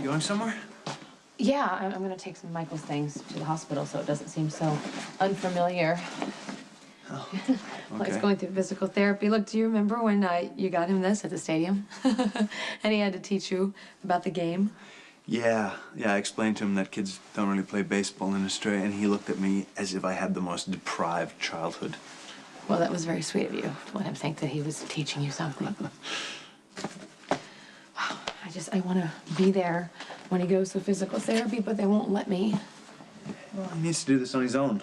You going somewhere? Yeah, I'm gonna take some of Michael's things to the hospital so it doesn't seem so unfamiliar. Oh, Well, he's okay. going through physical therapy. Look, do you remember when you got him this at the stadium? And he had to teach you about the game? Yeah, I explained to him that kids don't really play baseball in Australia, and he looked at me as if I had the most deprived childhood. Well, that was very sweet of you to let him think that he was teaching you something. Wow, I want to be there when he goes to physical therapy, but they won't let me. Well, he needs to do this on his own.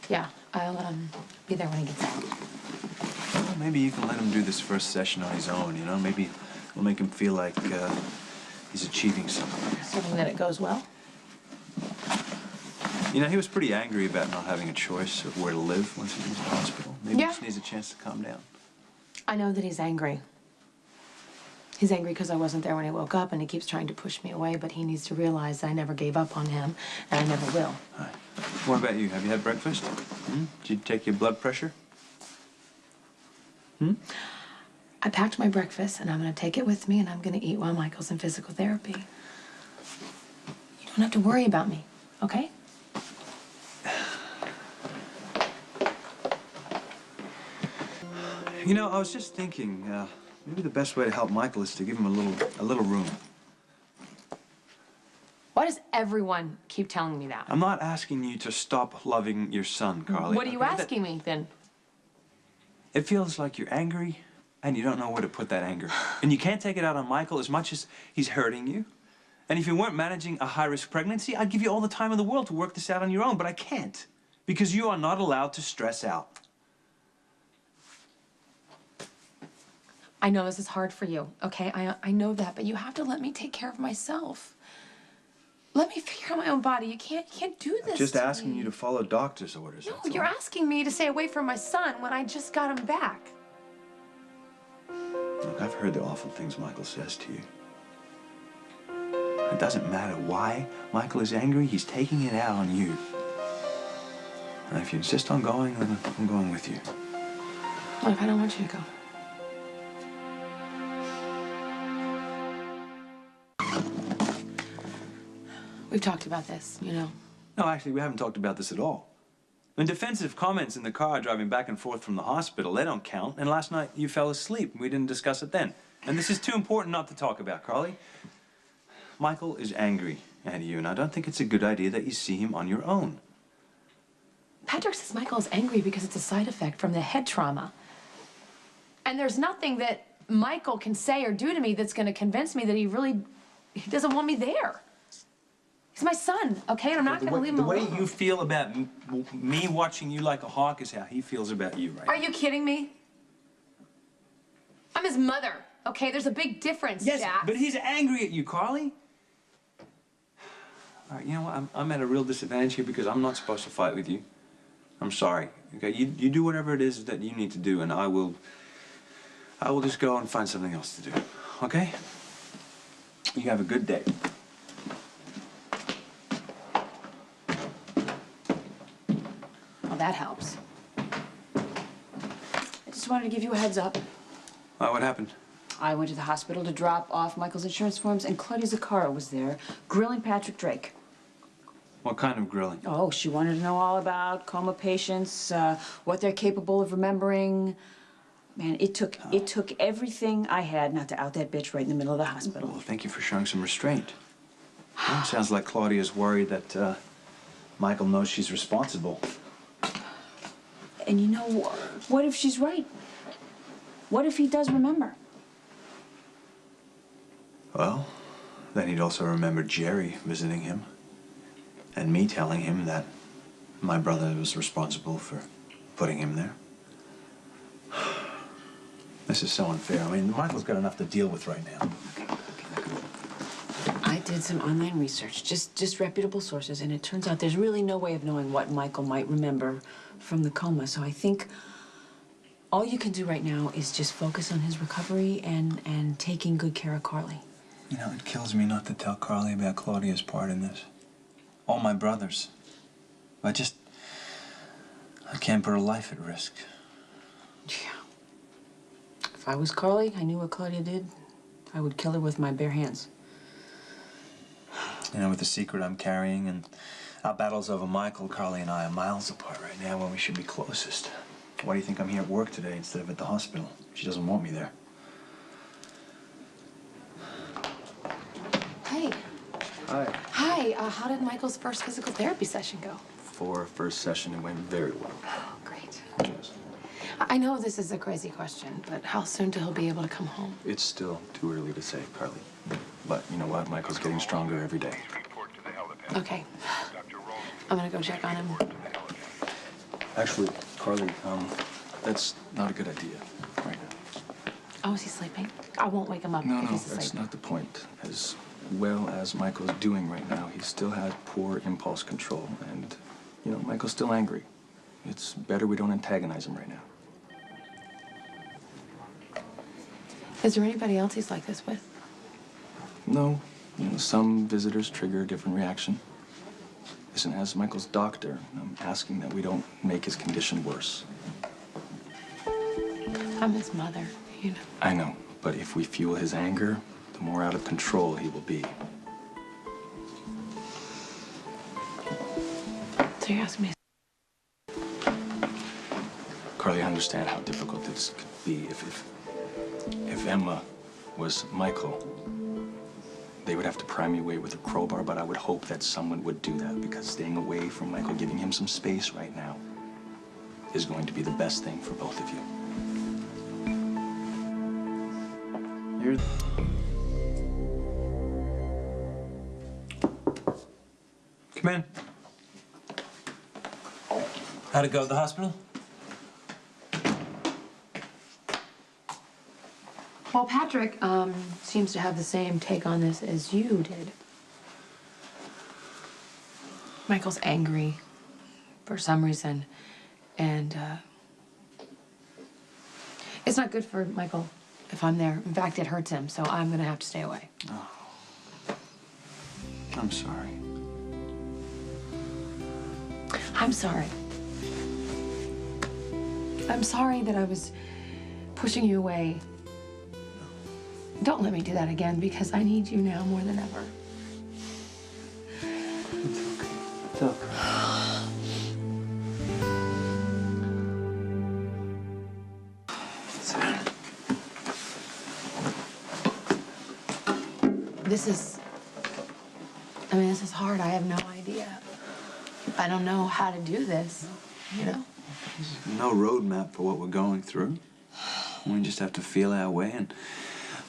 Yeah, I'll be there when he gets out. Well, maybe you can let him do this first session on his own, you know? Maybe it'll make him feel like he's achieving something. Assuming that it goes well? You know, he was pretty angry about not having a choice of where to live once he was in the hospital. Maybe he just needs a chance to calm down. I know that he's angry. He's angry because I wasn't there when he woke up, and he keeps trying to push me away, but he needs to realize I never gave up on him, and I never will. All right. What about you? Have you had breakfast? Hmm? Did you take your blood pressure? Hmm? I packed my breakfast, and I'm going to take it with me, and I'm going to eat while Michael's in physical therapy. You don't have to worry about me, okay? You know, I was just thinking, maybe the best way to help Michael is to give him a little room. Why does everyone keep telling me that? I'm not asking you to stop loving your son, Carly. What are you asking me, then? It feels like you're angry, and you don't know where to put that anger. And you can't take it out on Michael as much as he's hurting you. And if you weren't managing a high-risk pregnancy, I'd give you all the time in the world to work this out on your own, but I can't. Because you are not allowed to stress out. I know this is hard for you, okay? I know that, but you have to let me take care of myself. Let me figure out my own body. You can't do this. I'm just asking you to follow doctor's orders. No, you're asking me to stay away from my son when I just got him back. Look, I've heard the awful things Michael says to you. It doesn't matter why Michael is angry, he's taking it out on you. And if you insist on going, then I'm going with you. What if I don't want you to go? We've talked about this, you know. No, actually, we haven't talked about this at all. And defensive comments in the car driving back and forth from the hospital, they don't count. And last night, you fell asleep. We didn't discuss it then. And this is too important not to talk about, Carly. Michael is angry at you, and I don't think it's a good idea that you see him on your own. Patrick says Michael is angry because it's a side effect from the head trauma. And there's nothing that Michael can say or do to me that's going to convince me that he doesn't want me there. He's my son, okay? And I'm not going to leave him alone. The way you feel about me watching you like a hawk is how he feels about you, right? Are you kidding me? I'm his mother, okay? There's a big difference, Yes, Jax. but he's angry at you, Carly. All right, you know what? I'm at a real disadvantage here because I'm not supposed to fight with you. I'm sorry, okay? You do whatever it is that you need to do, and I will just go and find something else to do, okay? You have a good day. Well, that helps. I just wanted to give you a heads up. What happened? I went to the hospital to drop off Michael's insurance forms, and Claudia Zaccaro was there, grilling Patrick Drake. What kind of grilling? Oh, she wanted to know all about coma patients, what they're capable of remembering. Man, it took everything I had not to out that bitch right in the middle of the hospital. Well, thank you for showing some restraint. Well, sounds like Claudia's worried that Michael knows she's responsible. And you know, what if she's right? What if he does remember? Well, then he'd also remember Jerry visiting him. And me telling him that my brother was responsible for putting him there. This is so unfair. I mean, Michael's got enough to deal with right now. Okay. I did some online research, just reputable sources, and it turns out there's really no way of knowing what Michael might remember from the coma. So I think all you can do right now is just focus on his recovery and taking good care of Carly. You know, it kills me not to tell Carly about Claudia's part in this. All my brothers. I can't put her life at risk. Yeah. If I was Carly, I knew what Claudia did, I would kill her with my bare hands. You know, with the secret I'm carrying and our battles over Michael, Carly and I are miles apart right now when we should be closest. Why do you think I'm here at work today instead of at the hospital? She doesn't want me there. Hey. Hi. Hi, how did Michael's first physical therapy session go? For first session, it went very well. Oh, great. Yes. I know this is a crazy question, but how soon till he'll be able to come home? It's still too early to say, Carly. But you know what? Michael's getting stronger every day. Okay. I'm gonna go check on him. Actually, Carly, that's not a good idea right now. Oh, is he sleeping? I won't wake him up No, if no, he's asleep. that's not the point. As well as Michael's doing right now, he still has poor impulse control. And, you know, Michael's still angry. It's better we don't antagonize him right now. Is there anybody else he's like this with? No. You know, some visitors trigger a different reaction. Listen, as Michael's doctor, I'm asking that we don't make his condition worse. I'm his mother, you know. I know, but if we fuel his anger, the more out of control he will be. So you're asking me? Carly, I understand how difficult this could be. If Emma was Michael, they would have to pry me away with a crowbar, but I would hope that someone would do that because staying away from Michael, giving him some space right now, is going to be the best thing for both of you. You're... Come in. How'd it go at the hospital? Well, Patrick seems to have the same take on this as you did. Michael's angry for some reason, and it's not good for Michael if I'm there. In fact, it hurts him, so I'm gonna have to stay away. Oh. I'm sorry. I'm sorry. I'm sorry that I was pushing you away. Don't let me do that again, because I need you now more than ever. It's okay. It's okay. This is hard. I have no idea. I don't know how to do this, you know? There's no roadmap for what we're going through. We just have to feel our way and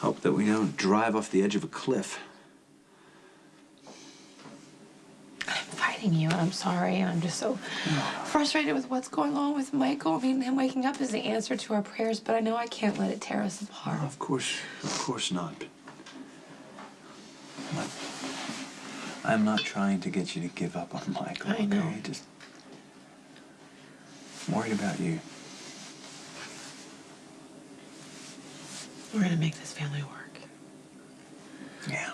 hope that we don't drive off the edge of a cliff. I'm fighting you, and I'm sorry, and I'm just so frustrated with what's going on with Michael. I mean, him waking up is the answer to our prayers, but I know I can't let it tear us apart. Oh, of course not. But I'm not trying to get you to give up on Michael, I know. okay? Just I'm worried about you. We're gonna make this family work. Yeah.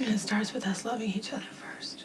And it starts with us loving each other first.